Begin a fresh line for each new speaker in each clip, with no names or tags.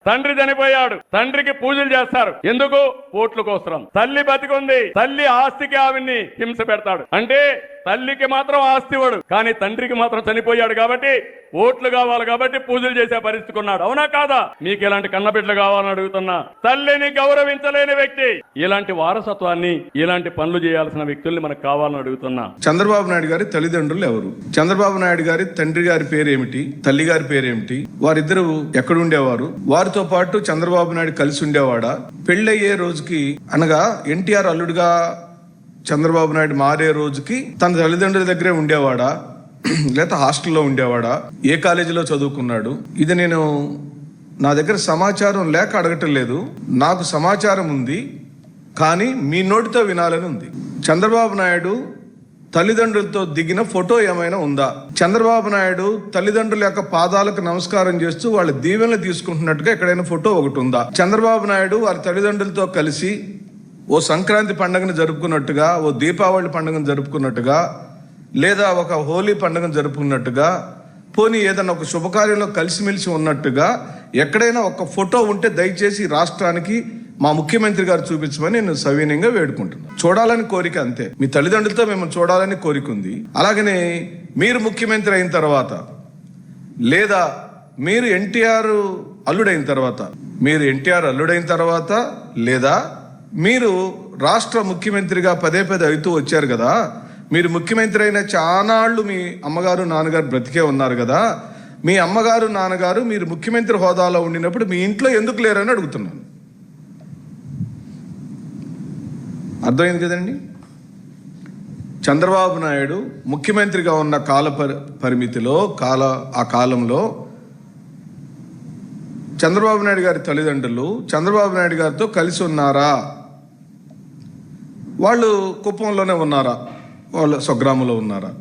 తండ్రి చనిపోయాడు, తండ్రికి పూజలు చేస్తారు. ఎందుకు? ఓట్ల కోసం. తల్లి బతికుంది, తల్లి ఆస్తికి ఆవిడ్ని హింస పెడతాడు. అంటే తల్లికి మాత్రం ఆస్తి వాడు, కానీ తండ్రికి మాత్రం చనిపోయాడు కాబట్టి ఓట్లు కావాలి కాబట్టి పూజలు చేసే పరిస్థితి ఉన్నాడు. అవునా కాదా? మీకు ఇలాంటి కన్నబిడ్డలు కావాలని అడుగుతున్నా. తల్లిని గౌరవించలేని వ్యక్తి ఇలాంటి వారసత్వాన్ని, ఇలాంటి పనులు చేయాల్సిన వ్యక్తుల్ని మనకు కావాలని అడుగుతున్నా.
చంద్రబాబు నాయుడు గారి తల్లిదండ్రులు ఎవరు? చంద్రబాబు నాయుడు గారి తండ్రి గారి పేరేమిటి? తల్లి గారి పేరేమిటి? వారిద్దరు ఎక్కడ ఉండేవారు? వారితో పాటు చంద్రబాబు నాయుడు కలిసి ఉండేవాడా? పెళ్ళయ్యే రోజుకి, అనగా ఎన్టీఆర్ అల్లుడుగా చంద్రబాబు నాయుడు మారే రోజుకి తన తల్లిదండ్రుల దగ్గరే ఉండేవాడా, లేదా హాస్టల్లో ఉండేవాడా, ఏ కాలేజీలో చదువుకున్నాడు? ఇది నేను నా దగ్గర సమాచారం లేక అడగటం లేదు. నాకు సమాచారం ఉంది, కానీ మీ నోటితో వినాలని ఉంది. చంద్రబాబు నాయుడు తల్లిదండ్రులతో దిగిన ఫోటో ఏమైనా ఉందా? చంద్రబాబు నాయుడు తల్లిదండ్రుల యొక్క పాదాలకు నమస్కారం చేస్తూ వాళ్ళ దీవెనలు తీసుకుంటున్నట్టుగా ఎక్కడైనా ఫోటో ఒకటి ఉందా? చంద్రబాబు నాయుడు వారి తల్లిదండ్రులతో కలిసి ఓ సంక్రాంతి పండుగను జరుపుకున్నట్టుగా, ఓ దీపావళి పండుగను జరుపుకున్నట్టుగా, లేదా ఒక హోలీ పండుగను జరుపుకున్నట్టుగా, పోనీ ఏదైనా ఒక శుభకార్యంలో కలిసిమెలిసి ఉన్నట్టుగా ఎక్కడైనా ఒక ఫోటో ఉంటే దయచేసి రాష్ట్రానికి మా ముఖ్యమంత్రి గారు చూపించమని నేను సవినయంగా వేడుకుంటున్నాను. చూడాలని కోరిక అంతే. మీ తల్లిదండ్రులతో మిమ్మల్ని చూడాలని కోరిక ఉంది. అలాగనే మీరు ముఖ్యమంత్రి అయిన తర్వాత, లేదా మీరు ఎన్టీఆర్ అల్లుడైన తర్వాత, లేదా మీరు రాష్ట్ర ముఖ్యమంత్రిగా పదే అవుతూ వచ్చారు కదా, మీరు ముఖ్యమంత్రి అయిన చానాళ్ళు మీ అమ్మగారు నాన్నగారు బ్రతికే ఉన్నారు కదా, మీ అమ్మగారు నాన్నగారు మీరు ముఖ్యమంత్రి హోదాలో ఉండినప్పుడు మీ ఇంట్లో ఎందుకు లేరని అడుగుతున్నాను. అర్థమైంది కదండి? చంద్రబాబు నాయుడు ముఖ్యమంత్రిగా ఉన్న పరిమితిలో ఆ కాలంలో చంద్రబాబు నాయుడు గారి తల్లిదండ్రులు చంద్రబాబు నాయుడు గారితో కలిసి ఉన్నారా? వాళ్ళు కుప్పంలోనే ఉన్నారా? వాళ్ళు స్వగ్రామంలో ఉన్నారా?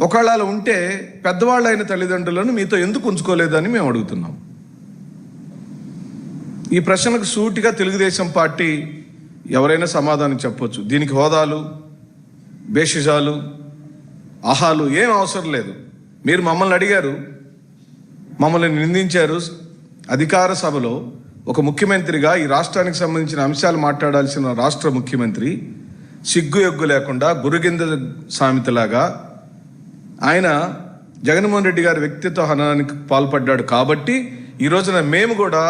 ఒకవేళ అలా ఉంటే పెద్దవాళ్ళు అయిన తల్లిదండ్రులను మీతో ఎందుకు ఉంచుకోలేదని మేము అడుగుతున్నాం. ఈ ప్రశ్నకు సూటిగా తెలుగుదేశం పార్టీ ఎవరైనా సమాధానం చెప్పొచ్చు. దీనికి హోదాలు, బేషిజాలు, ఆహాలు ఏం అవసరం లేదు. మీరు మమ్మల్ని అడిగారు, మమ్మల్ని నిందించారు. అధికార సభలో ఒక ముఖ్యమంత్రిగా ఈ రాష్ట్రానికి సంబంధించిన అంశాలు మాట్లాడాల్సిన రాష్ట్ర ముఖ్యమంత్రి సిగ్గు ఎగ్గు లేకుండా గురుగింద సామెతలాగా ఆయన జగన్మోహన్ రెడ్డి గారి వ్యక్తిత్వ హననానికి పాల్పడ్డాడు. కాబట్టి ఈ రోజున మేము కూడా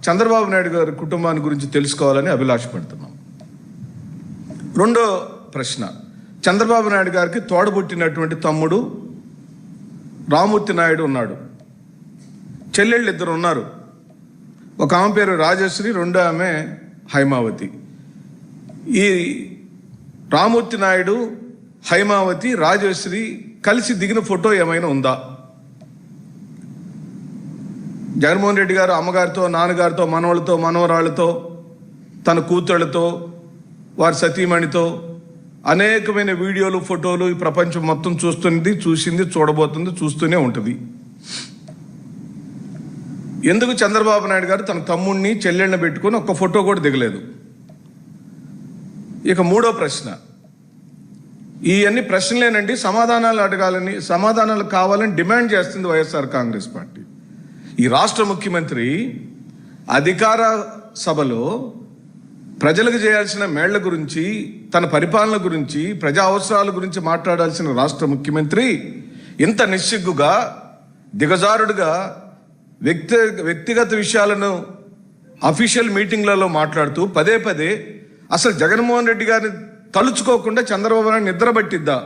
చంద్రబాబు నాయుడు గారి కుటుంబాన్ని గురించి తెలుసుకోవాలని అభిలాషపడుతున్నాం. రెండో ప్రశ్న, చంద్రబాబు నాయుడు గారికి తోడబుట్టినటువంటి తమ్ముడు రామ్మూర్తి నాయుడు ఉన్నాడు. చెల్లెళ్ళు ఇద్దరు ఉన్నారు. ఒక ఆమె పేరు రాజశ్రీ, రెండో ఆమె హైమావతి. ఈ రామ్మూర్తి నాయుడు, హైమావతి, రాజశ్రీ కలిసి దిగిన ఫోటో ఏమైనా ఉందా? జగన్మోహన్ రెడ్డి గారు అమ్మగారితో, నాన్నగారితో, మనవలతో, మనవరాళ్ళతో, తన కూతుళ్ళతో, వారి సతీమణితో అనేకమైన వీడియోలు, ఫోటోలు ఈ ప్రపంచం మొత్తం చూసింది, చూడబోతుంది, చూస్తూనే ఉంటుంది. ఎందుకు చంద్రబాబు నాయుడు గారు తన తమ్ముడిని, చెల్లెళ్ళని పెట్టుకొని ఒక్క ఫోటో కూడా దిగలేదు? ఇక మూడో ప్రశ్న, ఇవన్నీ ప్రశ్నలేనండి, సమాధానాలు కావాలని డిమాండ్ చేస్తుంది వైఎస్ఆర్ కాంగ్రెస్ పార్టీ. ఈ రాష్ట్ర ముఖ్యమంత్రి అధికార సభలో ప్రజలకు చేయాల్సిన మేళ్ల గురించి, తన పరిపాలన గురించి, ప్రజా అవసరాల గురించి మాట్లాడాల్సిన రాష్ట్ర ముఖ్యమంత్రి ఇంత నిస్సిగ్గుగా, దిగజారుడుగా వ్యక్తిగత విషయాలను అఫీషియల్ మీటింగ్లలో మాట్లాడుతూ పదే అసలు జగన్మోహన్ రెడ్డి గారిని తలుచుకోకుండా చంద్రబాబు నాయుడు నిద్రపట్టిద్దా?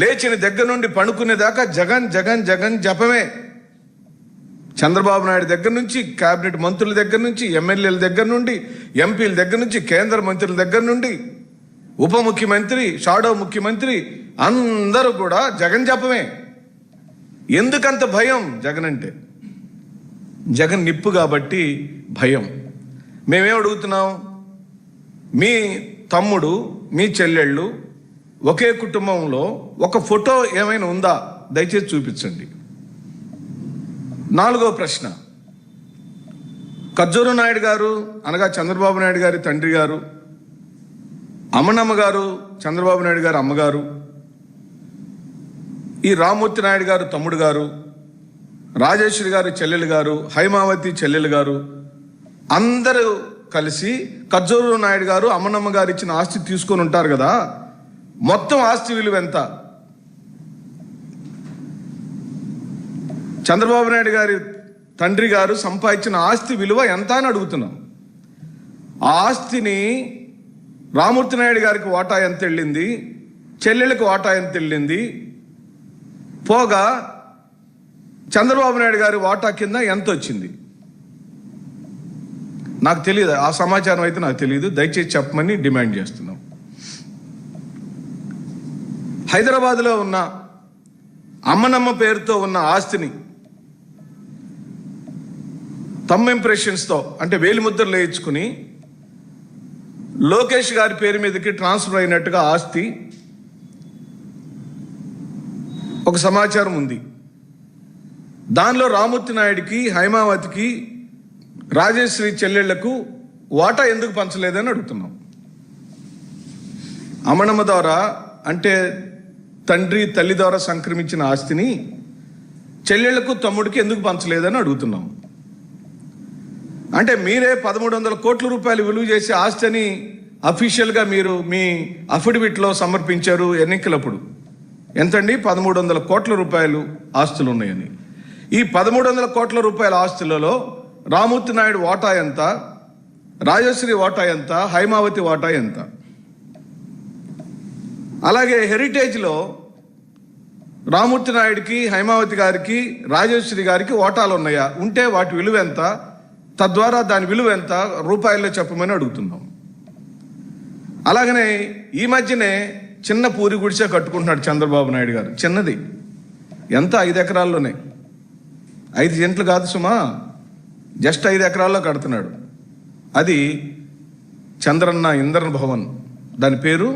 లేచిన దగ్గర నుండి పడుకునేదాకా జగన్ జగన్ జగన్ జపమే. చంద్రబాబు నాయుడు దగ్గర నుంచి, కేబినెట్ మంత్రుల దగ్గర నుంచి, ఎమ్మెల్యేల దగ్గర నుండి, ఎంపీల దగ్గర నుంచి, కేంద్ర మంత్రుల దగ్గర నుండి, ఉప ముఖ్యమంత్రి, షాడో ముఖ్యమంత్రి అందరూ కూడా జగన్ జపమే. ఎందుకంత భయం జగన్ అంటే? జగన్ నిప్పు కాబట్టి భయం. మేమేం అడుగుతున్నాం? మీ తమ్ముడు, మీ చెల్లెళ్ళు ఒకే కుటుంబంలో ఒక ఫోటో ఏమైనా ఉందా? దయచేసి చూపించండి. నాలుగో ప్రశ్న, కజ్జూరు నాయుడు గారు అనగా చంద్రబాబు నాయుడు గారి తండ్రి గారు, అమ్మనమ్మ గారు చంద్రబాబు నాయుడు గారు అమ్మగారు, ఈ రామ్మూర్తి నాయుడు గారు తమ్ముడు గారు, రాజేశ్వరి గారు చెల్లెలు గారు, హైమావతి చెల్లెలు గారు అందరూ కలిసి కజ్జూరు నాయుడు గారు, అమ్మనమ్మ గారు ఇచ్చిన ఆస్తి తీసుకొని ఉంటారు కదా, మొత్తం ఆస్తి విలువ ఎంత? చంద్రబాబు నాయుడు గారి తండ్రి గారు సంపాదించిన ఆస్తి విలువ ఎంత అని అడుగుతున్నాం. ఆ ఆస్తిని రామూర్తి నాయుడు గారికి వాటా ఎంత వెళ్ళింది, చెల్లెళ్ళకి వాటా ఎంత వెళ్ళింది, పోగా చంద్రబాబు నాయుడు గారి వాటా కింద ఎంత వచ్చింది నాకు తెలియదు. ఆ సమాచారం అయితే నాకు తెలియదు, దయచేసి చెప్పమని డిమాండ్ చేస్తున్నాం. హైదరాబాద్లో ఉన్న అమ్మనమ్మ పేరుతో ఉన్న ఆస్తిని థంబ్ ఇంప్రెషన్స్తో అంటే వేలిముద్రలు వేయించుకుని లోకేష్ గారి పేరు మీదకి ట్రాన్స్ఫర్ అయినట్టుగా ఆస్తి ఒక సమాచారం ఉంది. దానిలో రామూర్తి నాయుడికి, హైమావతికి, రాజేశ్వరి చెల్లెళ్లకు వాటా ఎందుకు పంచలేదని అడుగుతున్నాం. అమ్మనమ్మ ద్వారా అంటే తండ్రి తల్లి ద్వారా సంక్రమించిన ఆస్తిని చెల్లెళ్లకు తమ్ముడికి ఎందుకు పంచలేదని అడుగుతున్నాం. అంటే మీరే 1300 కోట్ల రూపాయలు విలువ చేసే ఆస్తి అని అఫీషియల్గా మీరు మీ అఫిడవిట్లో సమర్పించారు ఎన్నికలప్పుడు. ఎంతండి? 1300 కోట్ల రూపాయలు ఆస్తులు ఉన్నాయని. ఈ 1300 కోట్ల రూపాయల ఆస్తులలో రామూర్తి నాయుడు వాటా ఎంత, రాజశ్రీ వాటా ఎంత, హైమావతి వాటా ఎంత? అలాగే హెరిటేజ్లో రామూర్తి నాయుడికి, హైమావతి గారికి, రాజశ్రీ గారికి వాటాలు ఉన్నాయా? ఉంటే వాటి విలువ ఎంత? తద్వారా దాని విలువ ఎంత రూపాయల్లో చెప్పమని అడుగుతున్నాం. అలాగనే ఈ మధ్యనే చిన్న పూరి గుడిసె కట్టుకుంటున్నాడు చంద్రబాబు నాయుడు గారు. చిన్నది, ఎంత? 5 ఎకరాల్లోనే, 5 సెంట్లు కాదు సుమా, జస్ట్ 5 ఎకరాల్లో కడుతున్నాడు. అది చంద్రన్న ఇంద్రభవన్, దాని పేరు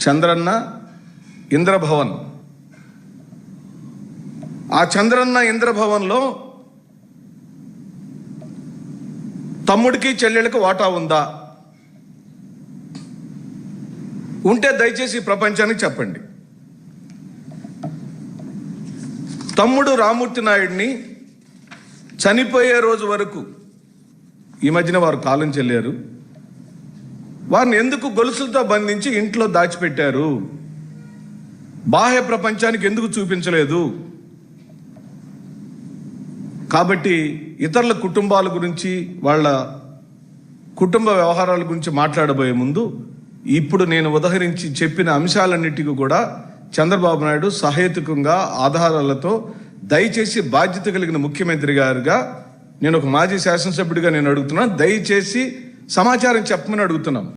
చంద్రన్న ఇంద్రభవన్. ఆ చంద్రన్న ఇంద్రభవన్లో తమ్ముడికి చెల్లెళ్ళకి వాటా ఉందా? ఉంటే దయచేసి ప్రపంచానికి చెప్పండి. తమ్ముడు రామూర్తి నాయుడిని చనిపోయే రోజు వరకు, ఈ మధ్యన వారు కాలం చెల్లారు, వారిని ఎందుకు గొలుసులతో బంధించి ఇంట్లో దాచిపెట్టారు? బాహ్య ప్రపంచానికి ఎందుకు చూపించలేదు? కాబట్టి ఇతరుల కుటుంబాల గురించి, వాళ్ళ కుటుంబ వ్యవహారాల గురించి మాట్లాడబోయే ముందు ఇప్పుడు నేను ఉదహరించి చెప్పిన అంశాలన్నిటికీ కూడా చంద్రబాబు నాయుడు సహేతుకంగా ఆధారాలతో దయచేసి బాధ్యత కలిగిన ముఖ్యమంత్రి గారుగా, నేను ఒక మాజీ శాసనసభ్యుడిగా నేను అడుగుతున్నాను, దయచేసి సమాచారం చెప్పమని అడుగుతున్నాం.